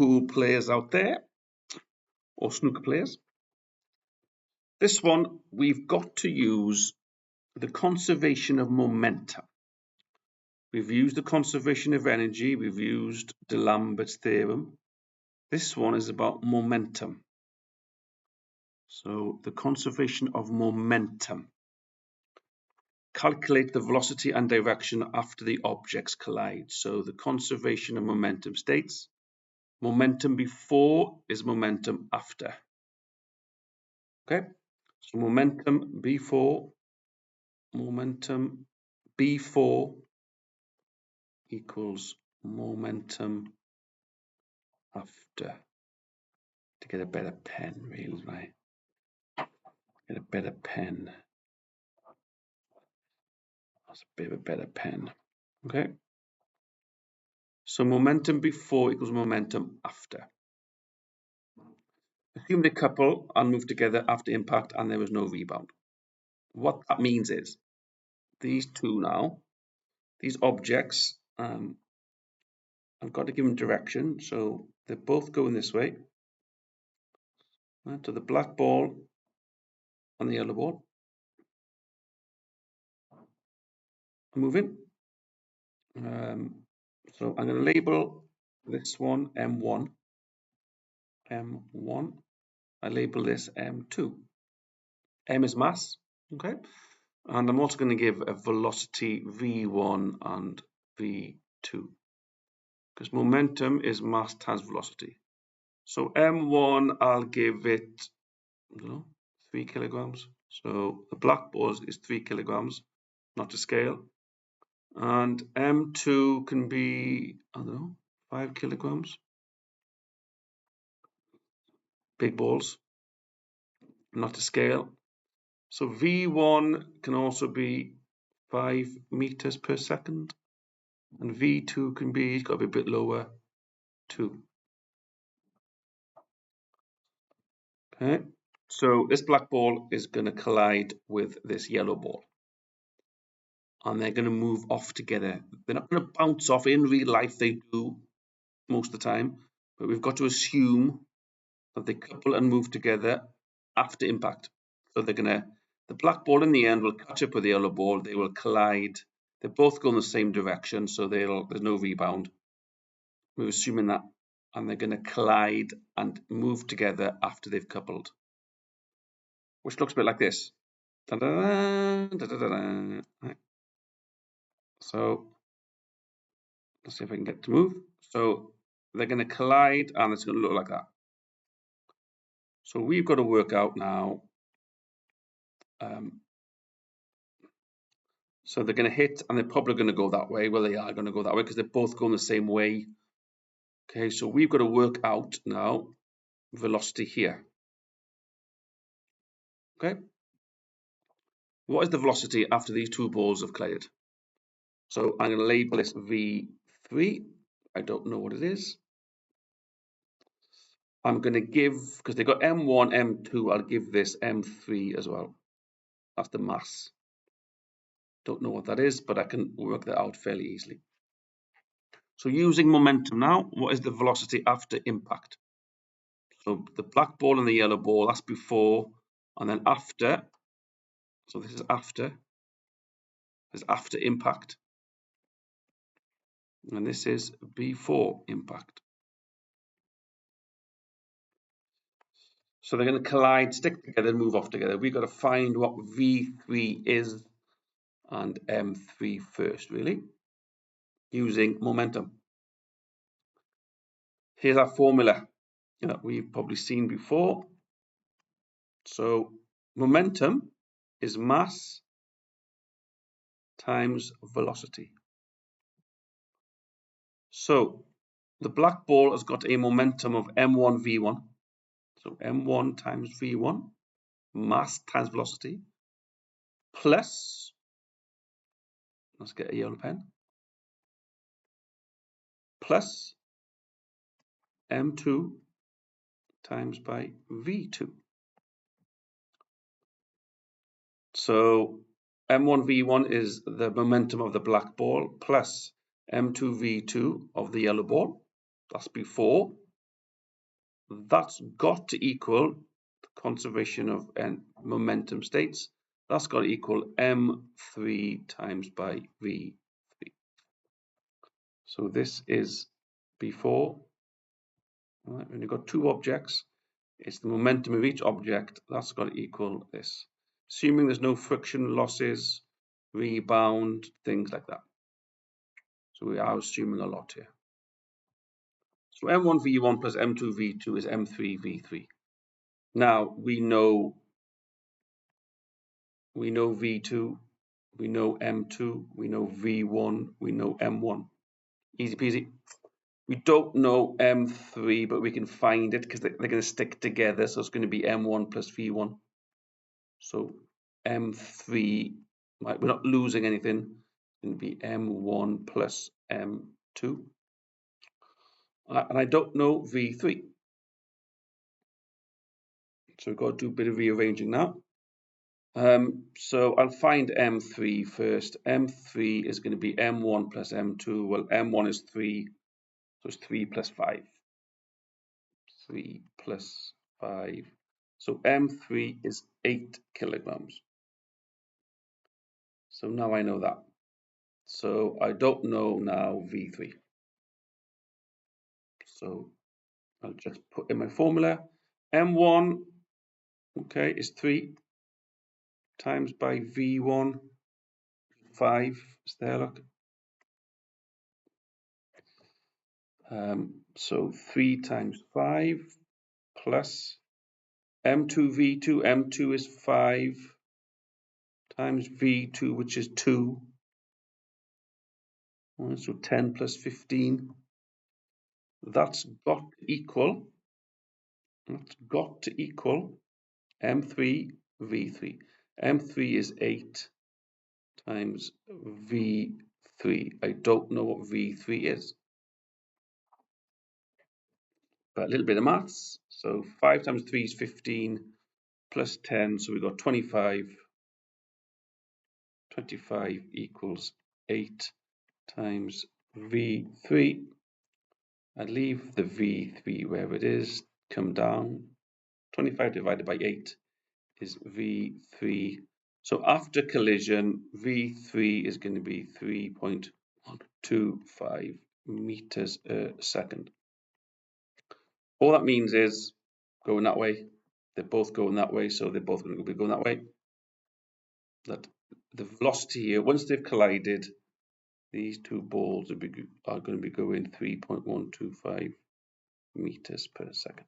pool players out there, or snooker players. This one, we've got to use the conservation of momentum. We've used the conservation of energy. We've used D'Alembert's theorem. This one is about momentum. So the conservation of momentum. Calculate the velocity and direction after the objects collide. So the conservation of momentum states momentum before is momentum after. Okay, so momentum before equals momentum after. To get a better pen, really, right? Get a better pen. That's a bit of a better pen. Okay. So momentum before equals momentum after. Assume they couple and move together after impact and there was no rebound. What that means is these two now, these objects, I've got to give them direction. So they're both going this way. Right, to the black ball and the yellow ball. I'm moving. So I'm going to label this one M1. M1. I label this M2. M is mass, okay? And I'm also going to give a velocity V1 and V2 because momentum is mass times velocity. So M1, I'll give it, I don't know, 3 kilograms. So the black ball is 3 kilograms, not to scale. And M2 can be, I don't know, 5 kilograms. Big balls, not to scale. So V1 can also be 5 meters per second. And V2 can be, it's got to be a bit lower, 2. Okay, so this black ball is going to collide with this yellow ball. And they're going to move off together. They're not going to bounce off. In real life, they do most of the time. But we've got to assume that they couple and move together after impact. So they're going to, the black ball in the end will catch up with the yellow ball. They will collide. They're both going the same direction, so there's no rebound. We're assuming that. And they're going to collide and move together after they've coupled. Which looks a bit like this. Right. So let's see if I can get to move. So they're going to collide and it's going to look like that. So we've got to work out now. So they're going to hit and they're probably going to go that way. Well, they are going to go that way because they're both going the same way. Okay, so we've got to work out now velocity here. Okay. What is the velocity after these two balls have collided? So I'm going to label this V3. I don't know what it is. I'm going to give, because they've got M1, M2, I'll give this M3 as well. That's the mass. Don't know what that is, but I can work that out fairly easily. So using momentum now, what is the velocity after impact? So the black ball and the yellow ball, that's before, and then after. So this is after. This is after impact. And this is before impact. So they're going to collide, stick together, and move off together. We've got to find what V3 is and M3 first, really, using momentum. Here's our formula that we've probably seen before. So momentum is mass times velocity. So the black ball has got a momentum of M1 V1. So M1 times V1, mass times velocity, plus, let's get a yellow pen, plus M2 times by V2. So M1 V1 is the momentum of the black ball plus M2 V2 of the yellow ball. That's before. that's got to equal the conservation of momentum states. That's got to equal m3 times by v3. So this is before. Right, when you've got two objects, it's the momentum of each object. That's got to equal this. Assuming there's no friction losses, rebound, things like that. So we are assuming a lot here. So m1v1 plus m2v2 is m3v3. Now we know v2, we know m2, we know v1, we know m1. Easy peasy. We don't know m3, but we can find it because they're going to stick together. So it's going to be m1 plus v1. So m3, right, we're not losing anything. It's going to be m1 plus m2. And I don't know v3. So we've got to do a bit of rearranging now. So I'll find m3 first. m3 is going to be m1 plus m2. Well, m1 is 3, so it's 3 plus 5. 3 plus 5. So m3 is 8 kilograms. So now I know that. So I don't know now v3. So I'll just put in my formula. m1, okay, is 3 times by v1, 5. Is there, look. So 3 times 5 plus m2v2. m2 is 5 times v2, which is 2. So 10 plus 15. That's got to equal m3 v3. m3 is 8 times v3. I don't know what v3 is, but a little bit of maths. So 5 times 3 is 15 plus 10, so we've got 25. 25 equals 8 times v3. I leave the v3 where it is, come down. 25 divided by 8 is v3. So after collision, v3 is going to be 3.125 meters a second. All that means is going that way. They're both going that way, so they're both going to be going that way. That the velocity here, once they've collided, these two balls are going to be going 3.125 meters per second.